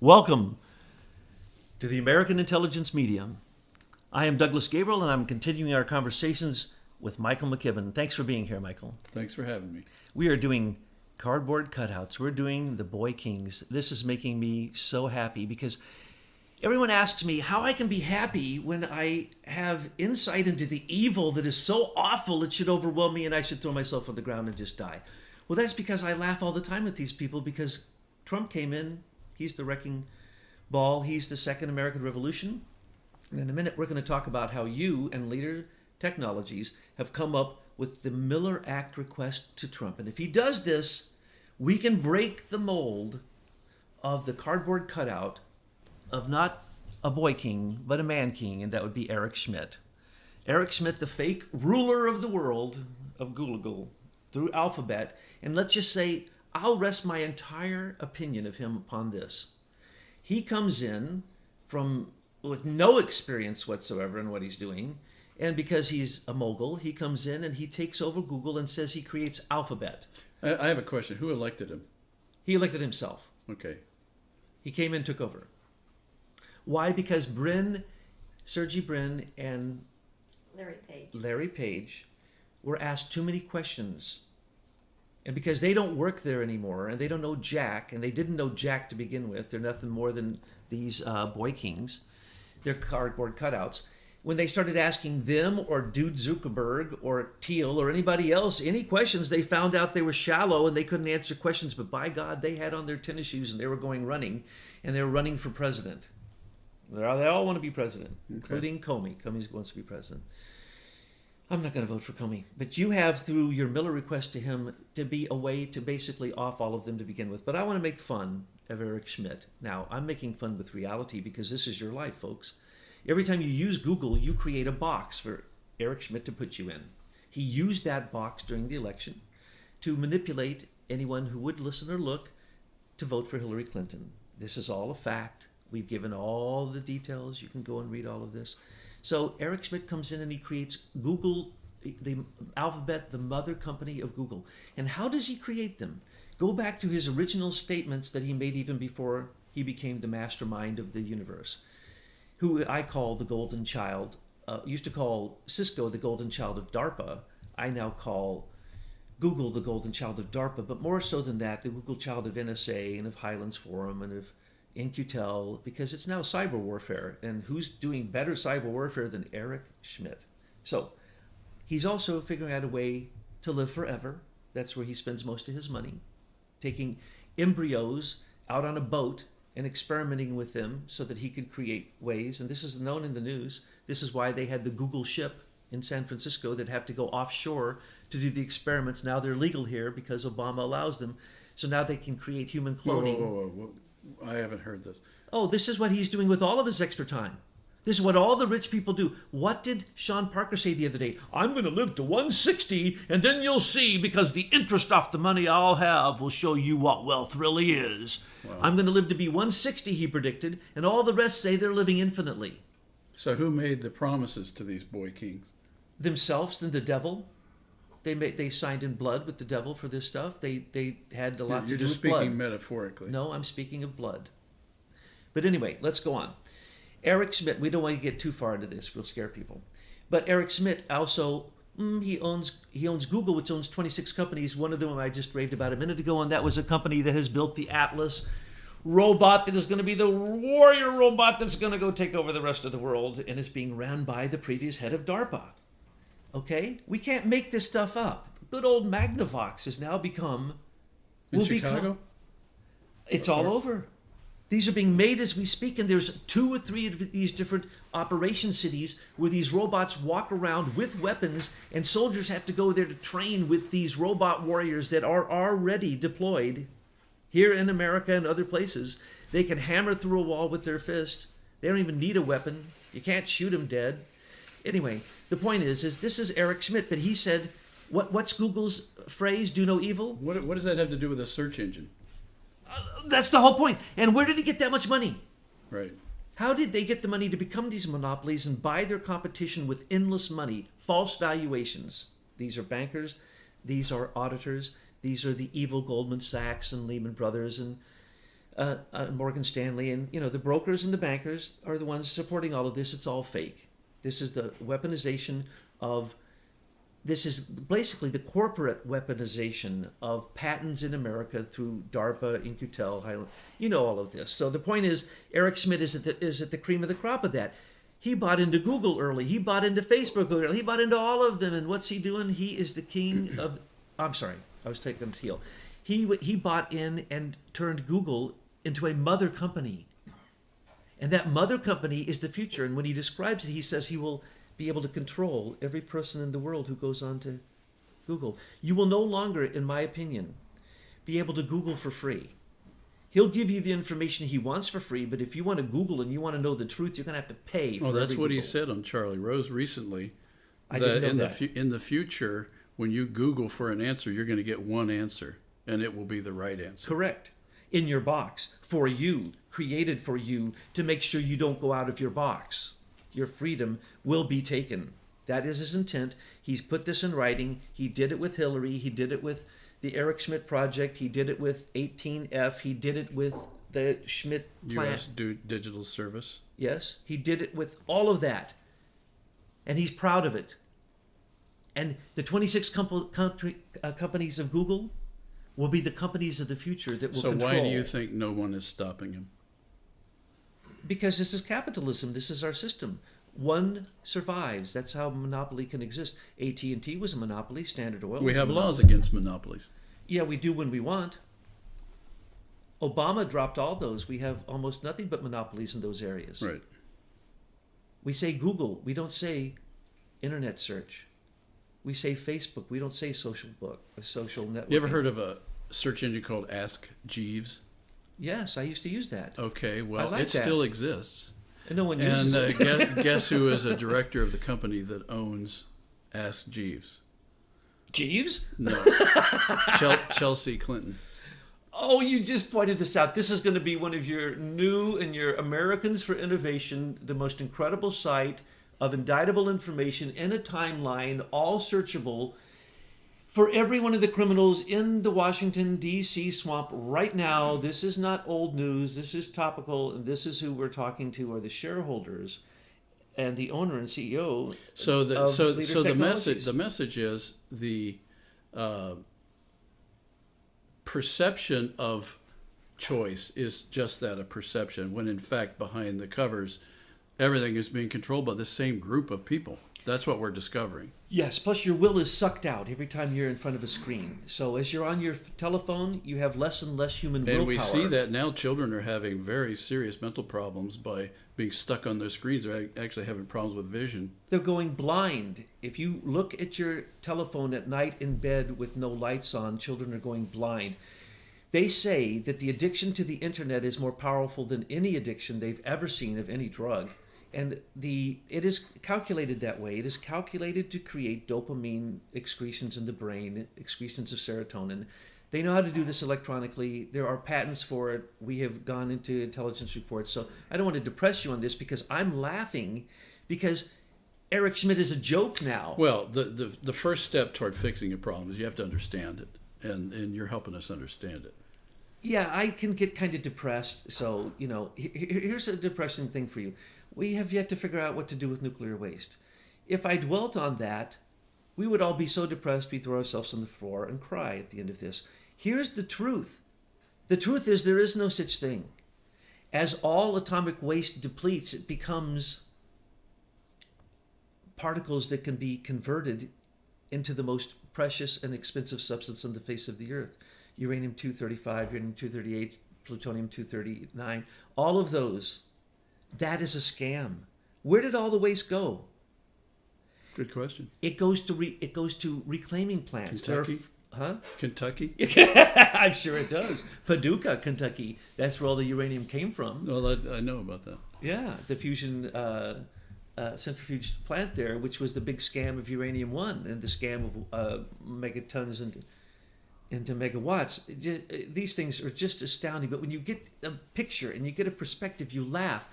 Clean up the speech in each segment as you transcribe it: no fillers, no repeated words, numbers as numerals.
Welcome to the American Intelligence Media. I am Douglas Gabriel, and I'm continuing our conversations with Michael McKibben. Thanks for being here, Michael. Thanks for having me. We are doing cardboard cutouts. We're doing the Boy Kings. This is making me so happy because everyone asks me how I can be happy when I have insight into the evil that is so awful it should overwhelm me and I should throw myself on the ground and just die. Well, that's because I laugh all the time with these people because Trump came in. He's the wrecking ball. He's the second American Revolution. And in a minute, we're going to talk about how you and Leader Technologies have come up with the Miller Act request to Trump. And if he does this, we can break the mold of the cardboard cutout of not a boy king, but a man king, and that would be Eric Schmidt. Eric Schmidt, the fake ruler of the world of Google through Alphabet. And let's just say, I'll rest my entire opinion of him upon this. He comes in with no experience whatsoever in what he's doing, and because he's a mogul, he comes in and he takes over Google and says he creates Alphabet. I have a question. Who elected him? He elected himself. Okay. He came in, took over. Why? Because Sergey Brin and Larry Page were asked too many questions. And because they don't work there anymore, and they don't know Jack, and they didn't know Jack to begin with, they're nothing more than these boy kings. They're cardboard cutouts. When they started asking them or Dude Zuckerberg or Thiel or anybody else any questions, they found out they were shallow and they couldn't answer questions. But by God, they had on their tennis shoes and they were going running, and they were running for president. They all want to be president, including Comey. Comey wants to be president. I'm not going to vote for Comey. But you have, through your Miller request to him, to be a way to basically off all of them to begin with. But I want to make fun of Eric Schmidt. Now, I'm making fun with reality because this is your life, folks. Every time you use Google, you create a box for Eric Schmidt to put you in. He used that box during the election to manipulate anyone who would listen or look to vote for Hillary Clinton. This is all a fact. We've given all the details. You can go and read all of this. So Eric Schmidt comes in and he creates Google, the Alphabet, the mother company of Google. And how does he create them? Go back to his original statements that he made even before he became the mastermind of the universe, who I call the golden child. Used to call Cisco the golden child of DARPA. I now call Google the golden child of DARPA, but more so than that, the Google child of NSA and of Highlands Forum and of In-Q-Tel, because it's now cyber warfare. And who's doing better cyber warfare than Eric Schmidt? So he's also figuring out a way to live forever. That's where he spends most of his money, taking embryos out on a boat and experimenting with them so that he could create ways. And this is known in the news. This is why they had the Google ship in San Francisco that have to go offshore to do the experiments. Now they're legal here because Obama allows them. So now they can create human cloning. Whoa. I haven't heard this. Oh, this is what he's doing with all of his extra time. This is what all the rich people do. What did Sean Parker say the other day? I'm going to live to 160, and then you'll see, because the interest off the money I'll have will show you what wealth really is. Wow. I'm going to live to be 160, he predicted, and all the rest say they're living infinitely. So who made the promises to these boy kings? Themselves and the devil. They signed in blood with the devil for this stuff. They had a lot to do with blood. You're just speaking metaphorically. No, I'm speaking of blood. But anyway, let's go on. Eric Schmidt, we don't want to get too far into this. We'll scare people. But Eric Schmidt also, he owns Google, which owns 26 companies. One of them I just raved about a minute ago, and that was a company that has built the Atlas robot that is going to be the warrior robot that's going to go take over the rest of the world, and is being ran by the previous head of DARPA. Okay? We can't make this stuff up. Good old Magnavox has now become... In Chicago? It's all over. These are being made as we speak, and there's 2 or 3 of these different operation cities where these robots walk around with weapons, and soldiers have to go there to train with these robot warriors that are already deployed here in America and other places. They can hammer through a wall with their fist. They don't even need a weapon. You can't shoot them dead. Anyway, the point is this is Eric Schmidt, but he said, what's Google's phrase, do no evil? What does that have to do with a search engine? That's the whole point. And where did he get that much money? Right. How did they get the money to become these monopolies and buy their competition with endless money, false valuations? These are bankers, these are auditors, these are the evil Goldman Sachs and Lehman Brothers and Morgan Stanley, and the brokers and the bankers are the ones supporting all of this. It's all fake. This is the weaponization of. This is basically the corporate weaponization of patents in America through DARPA, In-Q-Tel, all of this. So the point is, Eric Schmidt is at the cream of the crop of that. He bought into Google early. He bought into Facebook early. He bought into all of them. And what's he doing? He is the king of. I'm sorry, I was taking his heel. He bought in and turned Google into a mother company. And that mother company is the future. And when he describes it, he says he will be able to control every person in the world who goes on to Google. You will no longer, in my opinion, be able to Google for free. He'll give you the information he wants for free, but if you want to Google and you want to know the truth, you're going to have to pay for that's what Google. he said on Charlie Rose recently. I didn't know that. In the future, when you Google for an answer, you're going to get one answer, and it will be the right answer. Correct. In your box, for you, created for you, to make sure you don't go out of your box. Your freedom will be taken. That is his intent. He's put this in writing. He did it with Hillary. He did it with the Eric Schmidt Project. He did it with 18F. He did it with the Schmidt plant. U.S. Digital Service. Yes, he did it with all of that. And he's proud of it. And the 26 companies of Google will be the companies of the future that will control. So why do you think no one is stopping him? Because this is capitalism. This is our system. One survives. That's how monopoly can exist. AT&T was a monopoly. Standard Oil. We have laws against monopolies. Yeah, we do when we want. Obama dropped all those. We have almost nothing but monopolies in those areas. Right. We say Google. We don't say internet search. We say Facebook. We don't say social network. You ever heard of a search engine called Ask Jeeves? Yes, I used to use that. Okay, well, like it that. still exists. And no one uses it. Guess who is a director of the company that owns Ask Jeeves? Jeeves? No. Chelsea Clinton. Oh, you just pointed this out. This is going to be one of your new and your Americans for Innovation, the most incredible site of indictable information in a timeline, all searchable, for every one of the criminals in the Washington, D.C. swamp right now. This is not old news. This is topical, and this is who we're talking to are the shareholders and the owner and CEO. So the message is the perception of choice is just that, a perception, when in fact behind the covers everything is being controlled by the same group of people. That's what we're discovering. Yes, plus your will is sucked out every time you're in front of a screen. So as you're on your telephone, you have less and less human willpower. And we see that now children are having very serious mental problems by being stuck on their screens. They're actually having problems with vision. They're going blind. If you look at your telephone at night in bed with no lights on, children are going blind. They say that the addiction to the internet is more powerful than any addiction they've ever seen of any drug. And it is calculated that way. It is calculated to create dopamine excretions in the brain, excretions of serotonin. They know how to do this electronically. There are patents for it. We have gone into intelligence reports. So I don't want to depress you on this because I'm laughing because Eric Schmidt is a joke now. Well, the first step toward fixing a problem is you have to understand it. And you're helping us understand it. Yeah, I can get kind of depressed. So, here's a depressing thing for you. We have yet to figure out what to do with nuclear waste. If I dwelt on that, we would all be so depressed we'd throw ourselves on the floor and cry at the end of this. Here's the truth. The truth is there is no such thing. As all atomic waste depletes, it becomes particles that can be converted into the most precious and expensive substance on the face of the earth. Uranium-235, uranium-238, plutonium-239, all of those. That is a scam. Where did all the waste go? Good question. It goes to reclaiming plants. Kentucky? Huh? Kentucky? I'm sure it does. Paducah, Kentucky. That's where all the uranium came from. Well, I know about that. Yeah, the fusion centrifuge plant there, which was the big scam of uranium-1 and the scam of megatons into megawatts. These things are just astounding. But when you get a picture and you get a perspective, you laugh.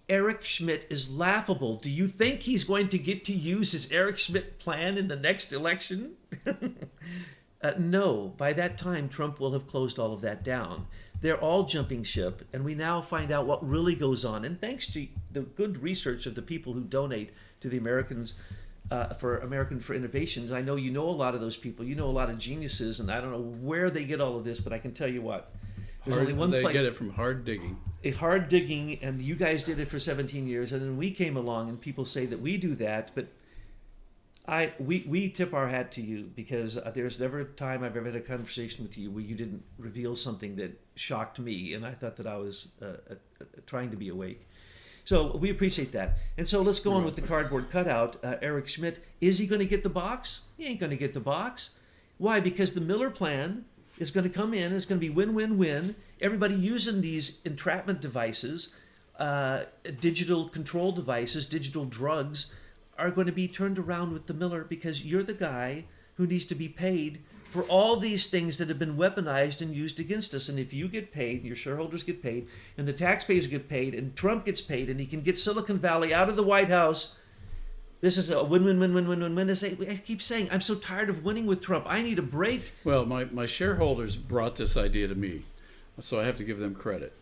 Eric Schmidt is laughable. Do you think he's going to get to use his Eric Schmidt plan in the next election? No, by that time, Trump will have closed all of that down. They're all jumping ship, and we now find out what really goes on. And thanks to the good research of the people who donate to the Americans for Innovations, I know you know a lot of those people. You know a lot of geniuses, and I don't know where they get all of this, but I can tell you what. There's only one They place. get it from hard digging. Hard digging, and you guys did it for 17 years, and then we came along, and people say that we do that, but we tip our hat to you, because there's never a time I've ever had a conversation with you where you didn't reveal something that shocked me, and I thought that I was trying to be awake. So we appreciate that. And so let's go on with the cardboard cutout. Eric Schmidt, is he going to get the box? He ain't going to get the box. Why? Because the Miller plan is going to come in. It's going to be win-win-win. Everybody using these entrapment devices, digital control devices, digital drugs, are going to be turned around with the Miller, because you're the guy who needs to be paid for all these things that have been weaponized and used against us. And if you get paid, your shareholders get paid, and the taxpayers get paid, and Trump gets paid, and he can get Silicon Valley out of the White House, this is a win-win-win-win-win-win-win. I keep saying, I'm so tired of winning with Trump. I need a break. Well, my shareholders brought this idea to me, so I have to give them credit.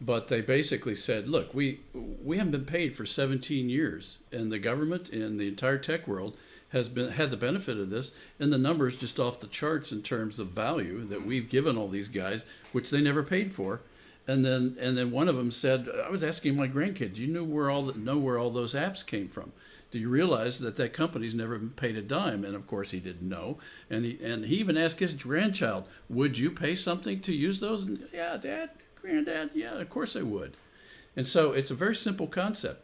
But they basically said, look, we haven't been paid for 17 years, and the government and the entire tech world has had the benefit of this, and the numbers just off the charts in terms of value that we've given all these guys, which they never paid for. And then one of them said, I was asking my grandkid, do you know where all those apps came from? Do you realize that company's never been paid a dime? And of course he didn't know. And he even asked his grandchild, would you pay something to use those? And, yeah, Dad, Granddad, yeah, of course I would. And so it's a very simple concept.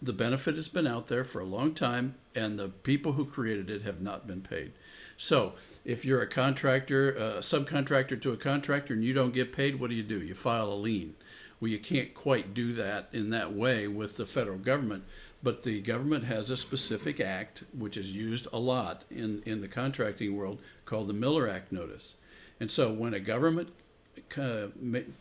The benefit has been out there for a long time, and the people who created it have not been paid. So if you're a contractor, a subcontractor to a contractor, and you don't get paid, what do? You file a lien. Well, you can't quite do that in that way with the federal government, but the government has a specific act, which is used a lot in the contracting world, called the Miller Act notice. And so when a government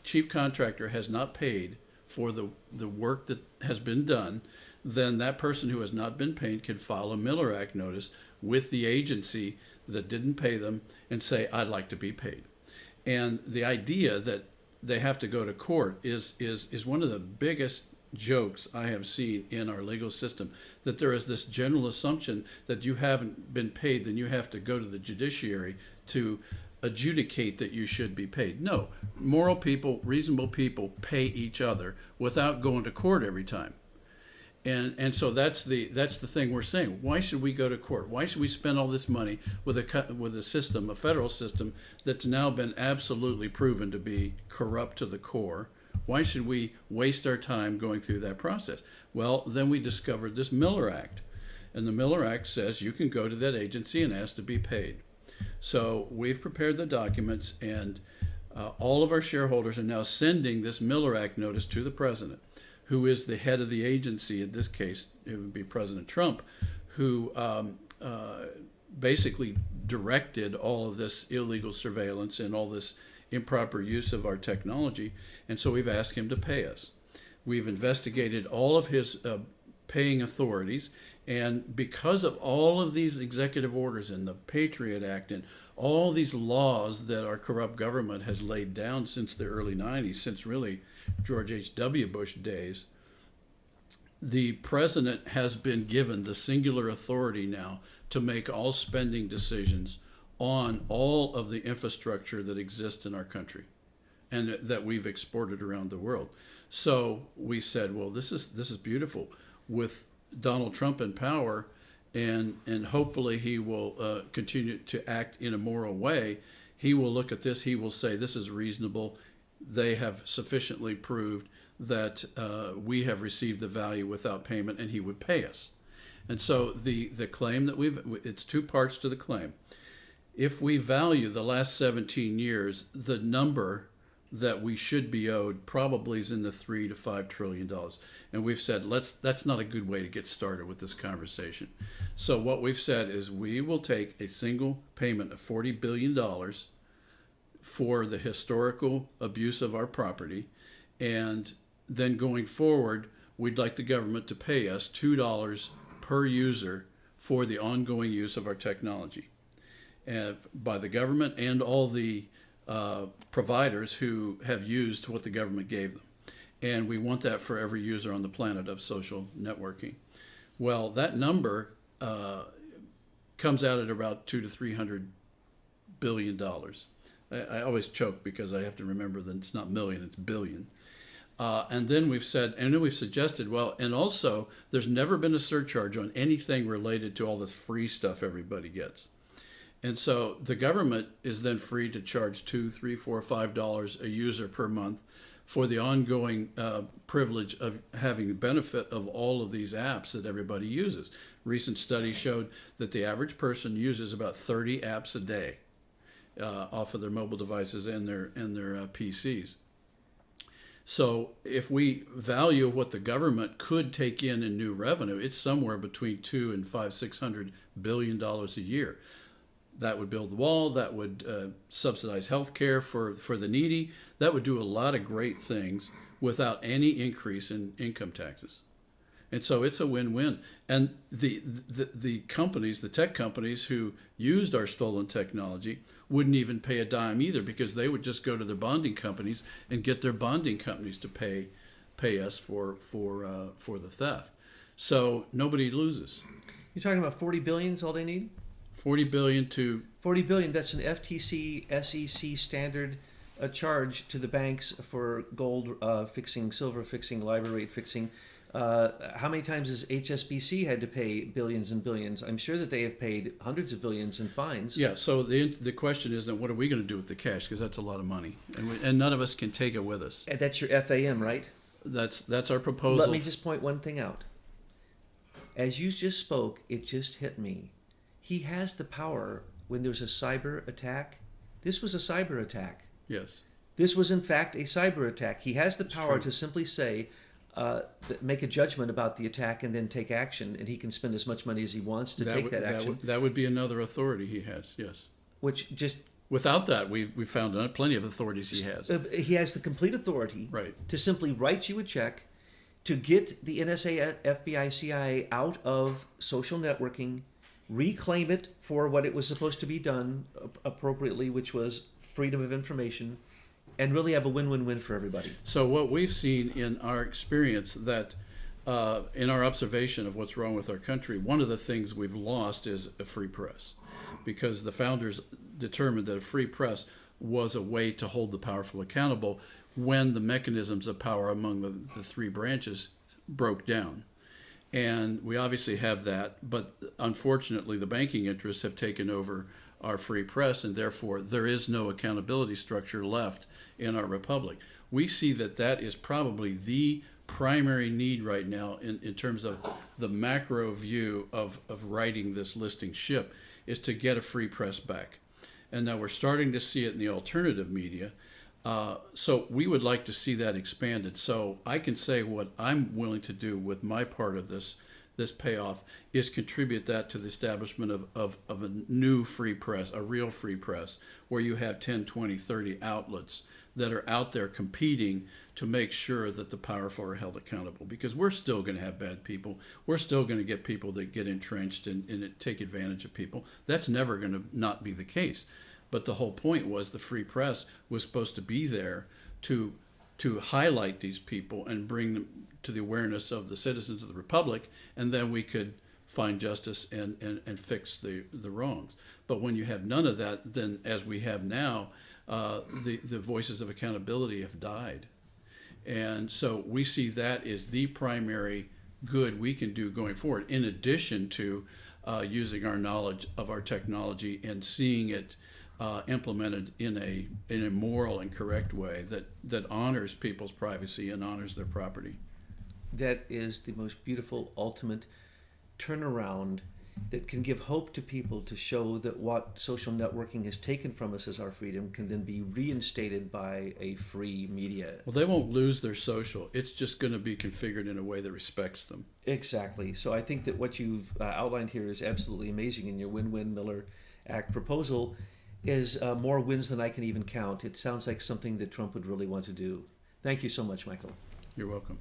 chief contractor has not paid for the work that has been done, then that person who has not been paid can file a Miller Act notice with the agency that didn't pay them and say, I'd like to be paid. And the idea that they have to go to court is one of the biggest jokes I have seen in our legal system, that there is this general assumption that you haven't been paid, then you have to go to the judiciary to adjudicate that you should be paid. No, moral people, reasonable people pay each other without going to court every time. And so that's the thing we're saying. Why should we go to court? Why should we spend all this money with a system, a federal system that's now been absolutely proven to be corrupt to the core? Why should we waste our time going through that process? Well, then we discovered this Miller Act. And the Miller Act says you can go to that agency and ask to be paid. So we've prepared the documents, and all of our shareholders are now sending this Miller Act notice to the president, who is the head of the agency. In this case, it would be President Trump, who basically directed all of this illegal surveillance and all this improper use of our technology. And so we've asked him to pay us. We've investigated all of his paying authorities, and because of all of these executive orders and the Patriot Act and all these laws that our corrupt government has laid down since the early 90s, since really George H.W. Bush days, the president has been given the singular authority now to make all spending decisions on all of the infrastructure that exists in our country and that we've exported around the world. So we said, well, this is beautiful. With Donald Trump in power, and hopefully he will continue to act in a moral way, he will look at this, he will say, this is reasonable. They have sufficiently proved that we have received the value without payment, and he would pay us. And so the claim that it's two parts to the claim. If we value the last 17 years, the number that we should be owed probably is in the $3 to $5 trillion. And we've said, that's not a good way to get started with this conversation. So what we've said is we will take a single payment of $40 billion for the historical abuse of our property. And then going forward, we'd like the government to pay us $2 per user for the ongoing use of our technology. by the government and all the providers who have used what the government gave them. And we want that for every user on the planet of social networking. Well, that number comes out at about $200 to $300 billion. I always choke because I have to remember that it's not million, it's billion. And then we've suggested, well, and also there's never been a surcharge on anything related to all this free stuff everybody gets. And so the government is then free to charge $2, $3, $4, $5 a user per month for the ongoing privilege of having the benefit of all of these apps that everybody uses. Recent studies showed that the average person uses about 30 apps a day off of their mobile devices and their PCs. So if we value what the government could take in new revenue, it's somewhere between $200 and $600 billion a year. That would build the wall. That would subsidize health care for the needy. That would do a lot of great things without any increase in income taxes. And so it's a win-win. And the companies, the tech companies who used our stolen technology wouldn't even pay a dime either, because they would just go to their bonding companies and get their bonding companies to pay us for the theft. So nobody loses. You're talking about 40 billion is all they need? 40 billion to 40 billion. That's an FTC SEC standard charge to the banks for gold fixing, silver fixing, LIBOR rate fixing. How many times has HSBC had to pay billions and billions? I'm sure that they have paid hundreds of billions in fines. Yeah. So the question is then, what are we going to do with the cash? Because that's a lot of money, and none of us can take it with us. And that's your FAM, right? That's our proposal. Let me just point one thing out. As you just spoke, it just hit me. He has the power when there's a cyber attack. This was a cyber attack. Yes. This was in fact a cyber attack. He has the power to simply say, make a judgment about the attack and then take action, and he can spend as much money as he wants to take that action. That would be another authority he has, yes. Which just... Without that, we found plenty of authorities he has. He has the complete authority to simply write you a check to get the NSA, FBI, CIA out of social networking, reclaim it for what it was supposed to be done appropriately, which was freedom of information, and really have a win-win-win for everybody. So what we've seen in our experience, that in our observation of what's wrong with our country, one of the things we've lost is a free press, because the founders determined that a free press was a way to hold the powerful accountable when the mechanisms of power among the three branches broke down. And we obviously have that, but unfortunately the banking interests have taken over our free press, and therefore there is no accountability structure left in our republic. We see that is probably the primary need right now in terms of the macro view of righting this listing ship, is to get a free press back. And now we're starting to see it in the alternative media. So we would like to see that expanded. So I can say what I'm willing to do with my part of this payoff is contribute that to the establishment of a new free press, a real free press, where you have 10, 20, 30 outlets that are out there competing to make sure that the powerful are held accountable. Because we're still going to have bad people. We're still going to get people that get entrenched and take advantage of people. That's never going to not be the case. But the whole point was the free press was supposed to be there to highlight these people and bring them to the awareness of the citizens of the republic, and then we could find justice and fix the wrongs. But when you have none of that, then as we have now, the voices of accountability have died. And so we see that as the primary good we can do going forward, in addition to using our knowledge of our technology and seeing it implemented in a moral and correct way that honors people's privacy and honors their property. That is the most beautiful, ultimate turnaround that can give hope to people, to show that what social networking has taken from us as our freedom can then be reinstated by a free media. Well, they won't lose their social. It's just going to be configured in a way that respects them. Exactly. So I think that what you've outlined here is absolutely amazing, and your Win-Win Miller Act proposal is more wins than I can even count. It sounds like something that Trump would really want to do. Thank you so much, Michael. You're welcome.